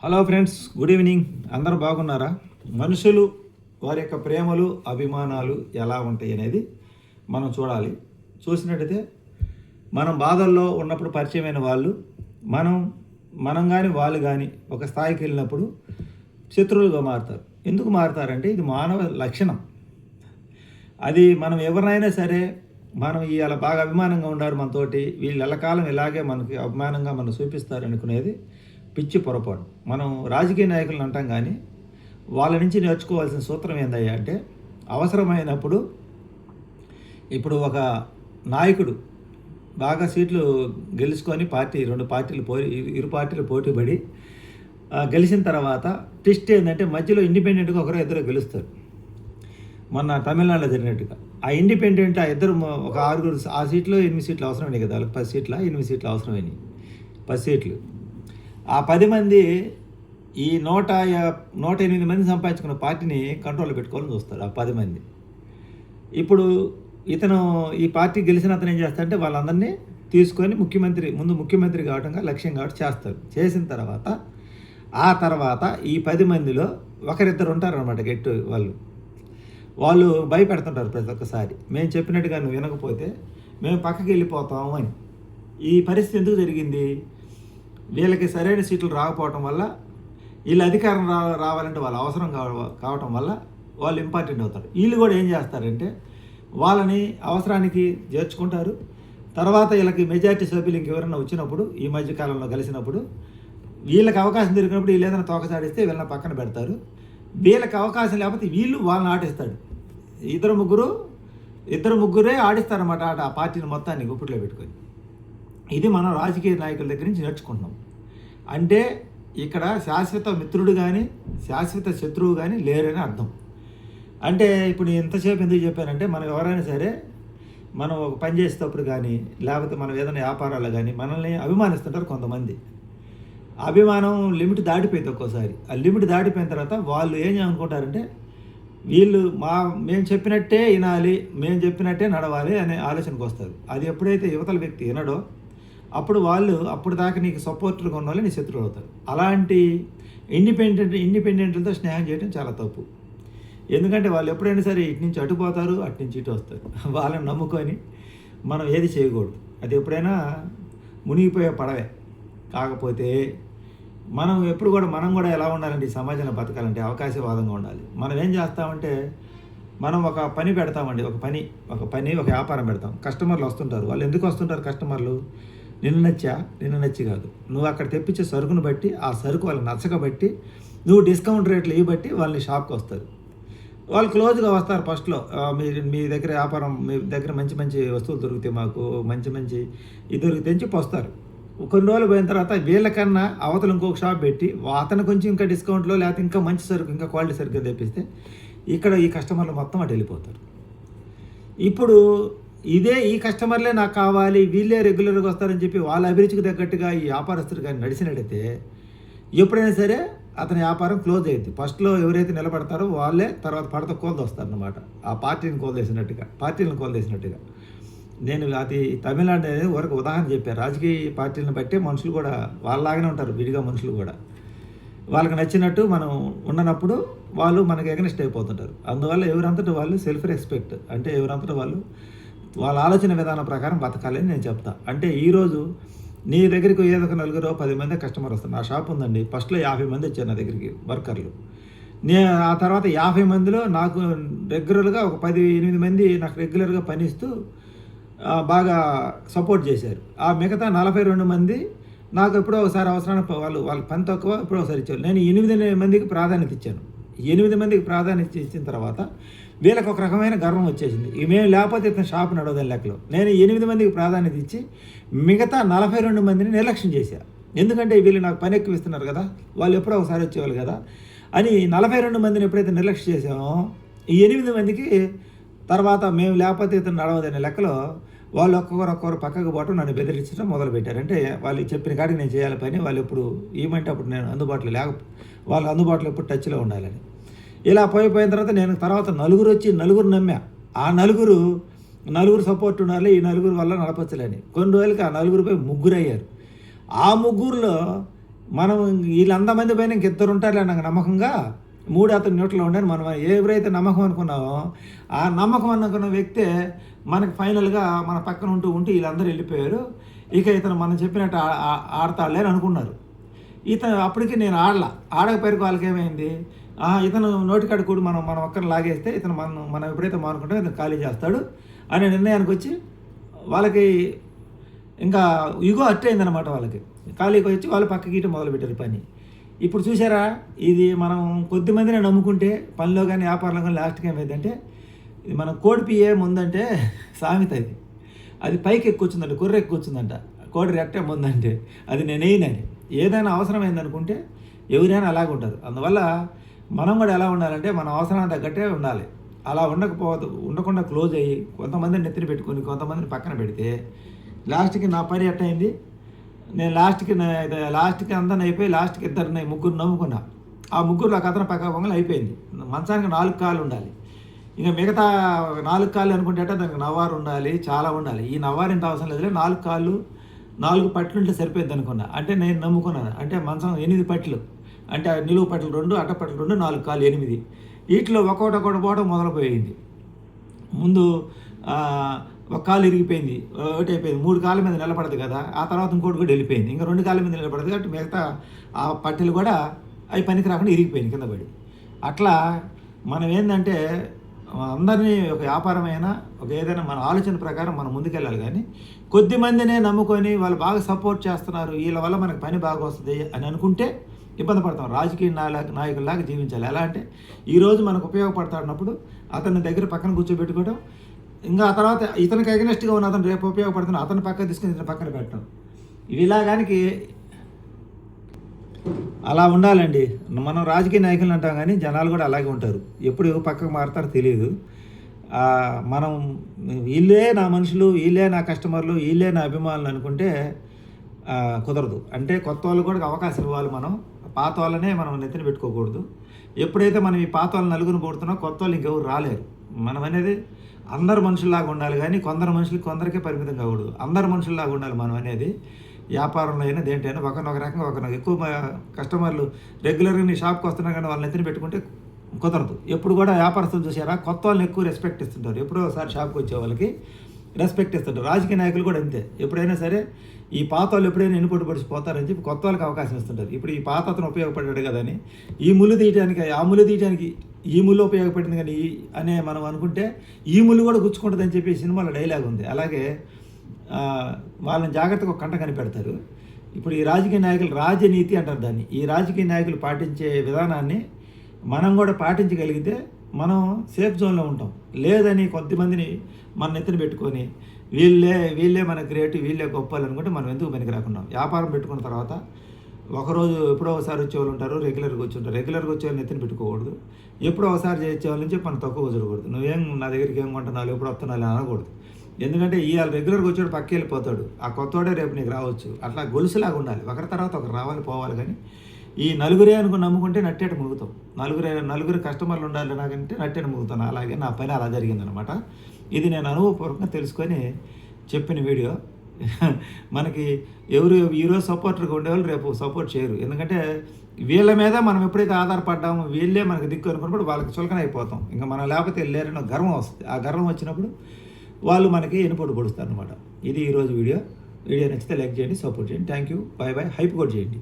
Hello friends, good evening. అందరూ బాగున్నారా? మనుషులు వారి యొక్క ప్రేమలు అభిమానాలు ఎలా ఉంటాయి అనేది మనం చూడాలి. చూసినట్టయితే మనం బాధల్లో ఉన్నప్పుడు పరిచయమైన వాళ్ళు మనం కానీ వాళ్ళు కానీ ఒక స్థాయికి వెళ్ళినప్పుడు శత్రువులుగా మారుతారు. ఎందుకు మారుతారంటే ఇది మానవ లక్షణం. అది మనం ఎవరినైనా సరే మనం ఇవాళ బాగా అభిమానంగా ఉండారు మనతోటి, వీళ్ళు ఎల్లకాలం ఇలాగే మనకి అభిమానంగా మనం చూపిస్తారు అనుకునేది పిచ్చి పొరపాటు. మనం రాజకీయ నాయకులను అంటాం, కానీ వాళ్ళ నుంచి నేర్చుకోవాల్సిన సూత్రం ఏందయ్యా అంటే, అవసరమైనప్పుడు ఇప్పుడు ఒక నాయకుడు బాగా సీట్లు గెలుచుకొని ఇరు పార్టీలు పోటీపడి గెలిచిన తర్వాత ట్విస్ట్ ఏంటంటే మధ్యలో ఇండిపెండెంట్గా ఒకరో ఇద్దరు గెలుస్తారు. మొన్న తమిళనాడులో జరిగినట్టుగా ఆ ఇండిపెండెంట్ ఆ ఇద్దరు ఒక 6 ఆ సీట్లో 8 సీట్లు అవసరమైనాయి కదా, వాళ్ళకి 10 సీట్ల 8 సీట్లు అవసరమైనాయి. 10 సీట్లు ఆ 10 మంది ఈ 108 మంది సంపాదించుకున్న పార్టీని కంట్రోల్లో పెట్టుకోవాలని చూస్తారు. ఆ 10 మంది ఇప్పుడు ఇతను ఈ పార్టీ గెలిచిన అతను ఏం చేస్తాడంటే వాళ్ళందరినీ తీసుకొని ముఖ్యమంత్రి కావడంగా లక్ష్యం కాబట్టి చేస్తారు. చేసిన తర్వాత ఆ తర్వాత ఈ 10 మందిలో ఒకరిద్దరు ఉంటారనమాట గెట్టు వాళ్ళు భయపెడుతుంటారు ప్రతి ఒక్కసారి. మేము చెప్పినట్టుగా నువ్వు వినకపోతే మేము పక్కకి వెళ్ళిపోతాము అని. ఈ పరిస్థితి ఎందుకు జరిగింది? వీళ్ళకి సరైన సీట్లు రాకపోవటం వల్ల, వీళ్ళు అధికారం రావాలంటే వాళ్ళు అవసరం కావటం వల్ల వాళ్ళు ఇంపార్టెంట్ అవుతారు. వీళ్ళు కూడా ఏం చేస్తారంటే వాళ్ళని అవసరానికి చేర్చుకుంటారు. తర్వాత వీళ్ళకి మెజారిటీ సభ్యులు ఇంకెవరైనా వచ్చినప్పుడు, ఈ మధ్యకాలంలో కలిసినప్పుడు వీళ్ళకి అవకాశం దొరికినప్పుడు వీళ్ళు ఏదైనా తోకసాడిస్తే వీళ్ళని పక్కన పెడతారు. వీళ్ళకి అవకాశం లేకపోతే వీళ్ళు వాళ్ళని ఆడిస్తాడు. ఇద్దరు ముగ్గురే ఆడిస్తారన్నమాట ఆ పార్టీని మొత్తాన్ని గుప్పిట్లో పెట్టుకొని. ఇది మనం రాజకీయ నాయకుల దగ్గర నుంచి నేర్చుకుంటున్నాం. అంటే ఇక్కడ శాశ్వత మిత్రుడు కానీ శాశ్వత శత్రువు కానీ లేరని అర్థం. అంటే ఇప్పుడు ఎంతసేపు ఎందుకు చెప్పానంటే, మనం ఎవరైనా సరే మనం ఒక పని చేసేటప్పుడు కానీ లేకపోతే మనం ఏదైనా వ్యాపారాలు కానీ మనల్ని అభిమానిస్తుంటారు కొంతమంది. అభిమానం లిమిట్ దాటిపోయింది ఒక్కోసారి. ఆ లిమిట్ దాటిపోయిన తర్వాత వాళ్ళు ఏం అనుకుంటారంటే వీళ్ళు మేము చెప్పినట్టే వినాలి, మేము చెప్పినట్టే నడవాలి అనే ఆలోచనకు వస్తారు. అది ఎప్పుడైతే యువతల వ్యక్తి వినడో అప్పుడు దాకా నీకు సపోర్టర్గా ఉన్న వాళ్ళు నీ శత్రువులు అవుతారు. అలాంటి ఇండిపెండెంట్లతో స్నేహం చేయడం చాలా తప్పు. ఎందుకంటే వాళ్ళు ఎప్పుడైనా సరే ఇటు నుంచి అటు పోతారు, అటు నుంచి ఇటు వస్తారు. వాళ్ళని నమ్ముకొని మనం ఏది చేయకూడదు. అది ఎప్పుడైనా మునిగిపోయే పడవే. కాకపోతే మనం కూడా ఎలా ఉండాలంటే ఈ సమాజంలో బతకాలంటే అవకాశవాదంగా ఉండాలి. మనం ఏం చేస్తామంటే మనం ఒక పని పెడతామండి, ఒక వ్యాపారం పెడతాం. కస్టమర్లు వస్తుంటారు. వాళ్ళు ఎందుకు వస్తుంటారు కస్టమర్లు? నిన్ను నచ్చి కాదు, నువ్వు అక్కడ తెప్పించే సరుకును బట్టి, ఆ సరుకు వాళ్ళని నచ్చకబట్టి, నువ్వు డిస్కౌంట్ రేట్లు ఇవ్వబట్టి వాళ్ళని షాప్కి వస్తారు. వాళ్ళు క్లోజ్గా వస్తారు. ఫస్ట్లో మీ దగ్గర వ్యాపారం, మీ దగ్గర మంచి మంచి వస్తువులు దొరికితే మాకు మంచి ఇది దొరికితే అని చెప్పి వస్తారు. కొన్ని రోజులు పోయిన తర్వాత వీళ్ళకన్నా అవతల ఇంకొక షాప్ పెట్టి అతను కొంచెం ఇంకా డిస్కౌంట్లో లేకపోతే ఇంకా మంచి సరుకు, ఇంకా క్వాలిటీ సరుకు తెప్పిస్తే ఇక్కడ ఈ కస్టమర్లు మొత్తం అటు వెళ్ళిపోతారు. ఇప్పుడు ఈ కస్టమర్లే నాకు కావాలి, వీళ్ళే రెగ్యులర్గా వస్తారని చెప్పి వాళ్ళ అభిరుచికి తగ్గట్టుగా ఈ వ్యాపారస్తులు కానీ నడిచినట్టయితే ఎప్పుడైనా సరే అతని వ్యాపారం క్లోజ్ అయ్యింది. ఫస్ట్లో ఎవరైతే నిలబడతారో వాళ్ళే తర్వాత పడత కోల్దొస్తారన్నమాట. ఆ పార్టీని కోల్దేసినట్టుగా. నేను అది తమిళనాడు అనేది వరకు ఉదాహరణ చెప్పాను. రాజకీయ పార్టీలను బట్టే మనుషులు కూడా వాళ్ళలాగానే ఉంటారు. విడిగా మనుషులు కూడా వాళ్ళకి నచ్చినట్టు మనం ఉండనప్పుడు వాళ్ళు మనకి ఎగనెస్ట్ అయిపోతుంటారు. అందువల్ల ఎవరంతటా వాళ్ళు సెల్ఫ్ రెస్పెక్ట్, అంటే ఎవరంతటా వాళ్ళ ఆలోచన విధానం ప్రకారం బతకాలని నేను చెప్తా. అంటే ఈరోజు నీ దగ్గరికి ఏదో ఒక 9-10 మంది కస్టమర్ వస్తారు. నా షాప్ ఉందండి, ఫస్ట్లో 50 మంది వచ్చారు నా దగ్గరికి వర్కర్లు. ఆ తర్వాత 50 మందిలో నాకు రెగ్యులర్గా ఒక 18 మంది నాకు రెగ్యులర్గా పనిస్తూ బాగా సపోర్ట్ చేశారు. ఆ మిగతా 42 మంది నాకు ఎప్పుడో ఒకసారి అవసరానికి వాళ్ళ పని తక్కువ ఎప్పుడో ఒకసారి ఇచ్చారు. నేను 8 మందికి ప్రాధాన్యత ఇచ్చాను. 8 మందికి ప్రాధాన్యత ఇచ్చిన తర్వాత వీళ్ళకి ఒక రకమైన గర్వం వచ్చేసింది. మేము లేకపోతే ఇతను షాప్ నడవదని లెక్కలో నేను 8 మందికి ప్రాధాన్యత ఇచ్చి మిగతా 42 మందిని నిర్లక్ష్యం చేశాను. ఎందుకంటే వీళ్ళు నాకు పని ఎక్కువ ఇస్తున్నారు కదా, వాళ్ళు ఎప్పుడో ఒకసారి వచ్చేవాళ్ళు కదా అని 42 మందిని ఎప్పుడైతే నిర్లక్ష్యం చేసామో ఈ 8 మందికి తర్వాత మేము లేకపోతే ఇతను నడవదనే లెక్కలో వాళ్ళు ఒక్కొక్కరు పక్కకు పోవటం, నన్ను బెదిరించడం మొదలుపెట్టారు. అంటే వాళ్ళు చెప్పిన కాడికి నేను చేయాలి పని, వాళ్ళు ఎప్పుడు ఏమంటే అప్పుడు నేను వాళ్ళు అందుబాటులో ఎప్పుడు టచ్లో ఉండాలని. ఇలా పోయిన తర్వాత నేను నలుగురు నమ్మా. ఆ నలుగురు సపోర్ట్ ఉండాలి, ఈ నలుగురు వల్ల నడపచ్చలేని. కొన్ని రోజులకి ఆ నలుగురిపై 3 అయ్యారు. ఆ 3లో మనం వీళ్ళంతమంది పైన ఇంకిద్దరు ఉంటారులే నాకు నమ్మకంగా, మూడు అతని న్యూట్రల్ ఉండని మనం ఎవరైతే నమ్మకం అనుకున్నామో ఆ నమ్మకం అనుకున్న వ్యక్తే మనకి ఫైనల్గా మన పక్కన ఉంటూ వీళ్ళందరూ వెళ్ళిపోయారు. ఇక ఇతను మనం చెప్పినట్టు ఆడతాడులే అని అనుకున్నారు. అప్పటికి నేను ఆడకపోయేరికి వాళ్ళకి ఏమైంది, ఇతను నోటికాడు కూడా మనం ఒక్కరిని లాగేస్తే ఇతను మనం ఎప్పుడైతే మానుకుంటామో ఇతను ఖాళీ చేస్తాడు అనే నిర్ణయానికి వచ్చి వాళ్ళకి ఇంకా ఇగో అట్టయిందనమాట. వాళ్ళకి ఖాళీకి వచ్చి వాళ్ళు పక్కకి ఇటు మొదలుపెట్టారు పని. ఇప్పుడు చూసారా, ఇది మనం కొద్ది మందిని నమ్ముకుంటే పనిలో కానీ వ్యాపారంలో కానీ లాస్ట్కి ఏమైందంటే, ఇది మనం కోడి పియ్యే ముందంటే సామెత అది పైకి ఎక్కువచ్చిందంట, కుర్ర ఎక్కువచ్చిందంట, కోడి రెట్టే ముందంటే అది నేనేనని. ఏదైనా అవసరమైందనుకుంటే ఎవరైనా అలాగే ఉంటారు. అందువల్ల మనం కూడా ఎలా ఉండాలంటే మన అవసరానికి తగ్గట్టే ఉండాలి. అలా ఉండకుండా క్లోజ్ అయ్యి కొంతమందిని నెత్తిన పెట్టుకొని కొంతమందిని పక్కన పెడితే లాస్ట్కి నా పని ఎట్టయింది, నేను లాస్ట్కి అందరిని అయిపోయి లాస్ట్కి ఇద్దరిని ముగ్గురు నమ్ముకున్నా. ఆ ముగ్గురులో ఒక అతను పక్క పొంగలు అయిపోయింది. మంచానికి 4 కాళ్ళు ఉండాలి. ఇక మిగతా 4 కాళ్ళు అనుకుంటే దానికి నవ్వారు ఉండాలి, చాలా ఉండాలి. ఈ నవ్వారు ఇంత అవసరం లేదులే, 4 కాళ్ళు 4 పట్లు ఉంటే సరిపోయింది అనుకున్నా. అంటే నేను నమ్ముకున్నాను. అంటే మంచం 8 పట్లు, అంటే నిలువు పట్లు 2, అడ్డ పట్లు 2, 4 కాళ్ళు 8. వీటిలో ఒక్కొక్కటి పోవడం మొదలుపోయింది. ముందు ఒక కాలు ఇరిగిపోయింది, ఒకటి అయిపోయింది, 3 కాళ్ళ మీద నిలబడదు కదా. ఆ తర్వాత ఇంకోటి కూడా వెళ్ళిపోయింది, ఇంకా 2 కాళ్ళ మీద నిలబడదు కాబట్టి మిగతా ఆ పట్టెలు కూడా అవి పనికి రాకుండా ఇరిగిపోయింది కింద పడి. అట్లా మనం ఏంటంటే అందరినీ ఒక వ్యాపారమైనా ఒక ఏదైనా మన ఆలోచన ప్రకారం మనం ముందుకెళ్ళాలి. కానీ కొద్ది మందినే నమ్ముకొని వాళ్ళు బాగా సపోర్ట్ చేస్తున్నారు, వీళ్ళ వల్ల మనకు పని బాగా వస్తుంది అని అనుకుంటే ఇబ్బంది పడతాం. రాజకీయ నాయకుల్లాగా జీవించాలి. ఎలా అంటే ఈరోజు మనకు ఉపయోగపడుతున్నప్పుడు అతని దగ్గర పక్కన కూర్చోబెట్టుకోవడం, ఇంకా ఆ తర్వాత ఇతనికి అగెనెస్ట్గా ఉన్న అతను రేపు ఉపయోగపడుతున్న అతను పక్కన తీసుకుని ఇతను పక్కన పెట్టడం, ఇవి ఇలాగానికి అలా ఉండాలండి. మనం రాజకీయ నాయకులు అంటాం కానీ జనాలు కూడా అలాగే ఉంటారు. ఎప్పుడు పక్కకు మారుతారో తెలియదు. మనం వీళ్ళే నా మనుషులు, వీళ్ళే నా కస్టమర్లు, వీళ్ళే నా అభిమానులు అనుకుంటే కుదరదు. అంటే కొత్త వాళ్ళు కూడా అవకాశం ఇవ్వాలి. మనం పాత వాళ్ళనే మనం నెత్తిన పెట్టుకోకూడదు. ఎప్పుడైతే మనం ఈ పాత వాళ్ళని నలుగురు కొడుతున్నా కొత్త వాళ్ళు ఇంకెవరు రాలేరు. మనం అనేది అందరు మనుషుల్లాగా ఉండాలి కానీ కొందరు మనుషులకి కొందరికే పరిమితం కాకూడదు. అందరు మనుషుల్లాగా ఉండాలి మనం అనేది. వ్యాపారంలో అయినా దేంటైనా ఒకరినొక రకంగా ఒకరినొక ఎక్కువ కస్టమర్లు రెగ్యులర్గా నీ షాప్కి వస్తున్నా కానీ వాళ్ళని ఎత్తిన పెట్టుకుంటే కుదరదు. ఎప్పుడు కూడా వ్యాపారస్తులు చూసారా, కొత్త వాళ్ళని ఎక్కువ రెస్పెక్ట్ ఇస్తుంటారు. ఎప్పుడో ఒకసారి షాప్కి వచ్చే వాళ్ళకి రెస్పెక్ట్ ఇస్తుంటారు. రాజకీయ నాయకులు కూడా అంతే. ఎప్పుడైనా సరే ఈ పాత వాళ్ళు ఎప్పుడైనా ఎన్నిపోటు పడిపోతారని చెప్పి కొత్త వాళ్ళకి అవకాశం ఇస్తుంటారు. ఇప్పుడు ఈ పాత అతను ఉపయోగపడ్డాడు కదని ఈ ముళ్ళు తీయడానికి ఆ ముళ్ళు తీయడానికి ఈ ముళ్ళు ఉపయోగపడింది కానీ అనే మనం అనుకుంటే ఈ ముళ్ళు కూడా గుచ్చుకుంటుందని చెప్పి సినిమాలో డైలాగ్ ఉంది. అలాగే వాళ్ళని జాగ్రత్తగా ఒక కంట కనిపెడతారు. ఇప్పుడు ఈ రాజకీయ నాయకులు రాజనీతి అంటారు దాన్ని. ఈ రాజకీయ నాయకులు పాటించే విధానాన్ని మనం కూడా పాటించగలిగితే మనం సేఫ్ జోన్లో ఉంటాం. లేదని కొద్దిమందిని మన నెత్తిన పెట్టుకొని వీళ్ళే మన గ్రేట్, వీళ్ళే గొప్పలు అనుకుంటే మనం ఎందుకు పనికి రాకుండా. వ్యాపారం పెట్టుకున్న తర్వాత ఒకరోజు ఎప్పుడో ఒకసారి వచ్చేవాళ్ళు ఉంటారు, రెగ్యులర్గా వచ్చి ఉంటారు. రెగ్యులర్గా వచ్చేవాళ్ళు నెత్తిన పెట్టుకోకూడదు. ఎప్పుడో ఒకసారి చేసేవాళ్ళ నుంచి మనం తక్కువ వదలకూడదు. నువ్వేం నా దగ్గరికి ఏం కొంటున్నావు, ఎప్పుడు వస్తున్నావు అనకూడదు. ఎందుకంటే ఇవాళ రెగ్యులర్గా వచ్చాడు పక్క వెళ్ళిపోతాడు, ఆ కొత్తోడే రేపు నీకు రావచ్చు. అట్లా గొలుసులాగా ఉండాలి, ఒకరి తర్వాత ఒకరు రావాలి పోవాలి. కానీ ఈ నలుగురే అనుకుని నమ్ముకుంటే నట్టేట ముగుతాం. నలుగురు కస్టమర్లు ఉండాలి నాకంటే నట్టేట ముగుతాను. అలాగే నా పని అలా జరిగిందనమాట. ఇది నేను అనుభవపూర్వకంగా తెలుసుకొని చెప్పిన వీడియో. మనకి ఎవరు ఈరోజు సపోర్టర్గా ఉండేవాళ్ళు రేపు సపోర్ట్ చేయరు. ఎందుకంటే వీళ్ళ మీద మనం ఎప్పుడైతే ఆధారపడ్డామో వీళ్ళే మనకు దిక్కు అనుకున్నప్పుడు వాళ్ళకి చులకన అయిపోతాం. ఇంకా మనం లేకపోతే వెళ్ళారని గర్వం వస్తుంది. ఆ గర్వం వచ్చినప్పుడు వాళ్ళు మనకి ఎన్నిపోటు పొడుస్తారు అనమాట. ఇది ఈరోజు వీడియో నచ్చితే లైక్ చేయండి, సపోర్ట్ చేయండి. Thank you, bye bye. Hype కూడా చేయండి.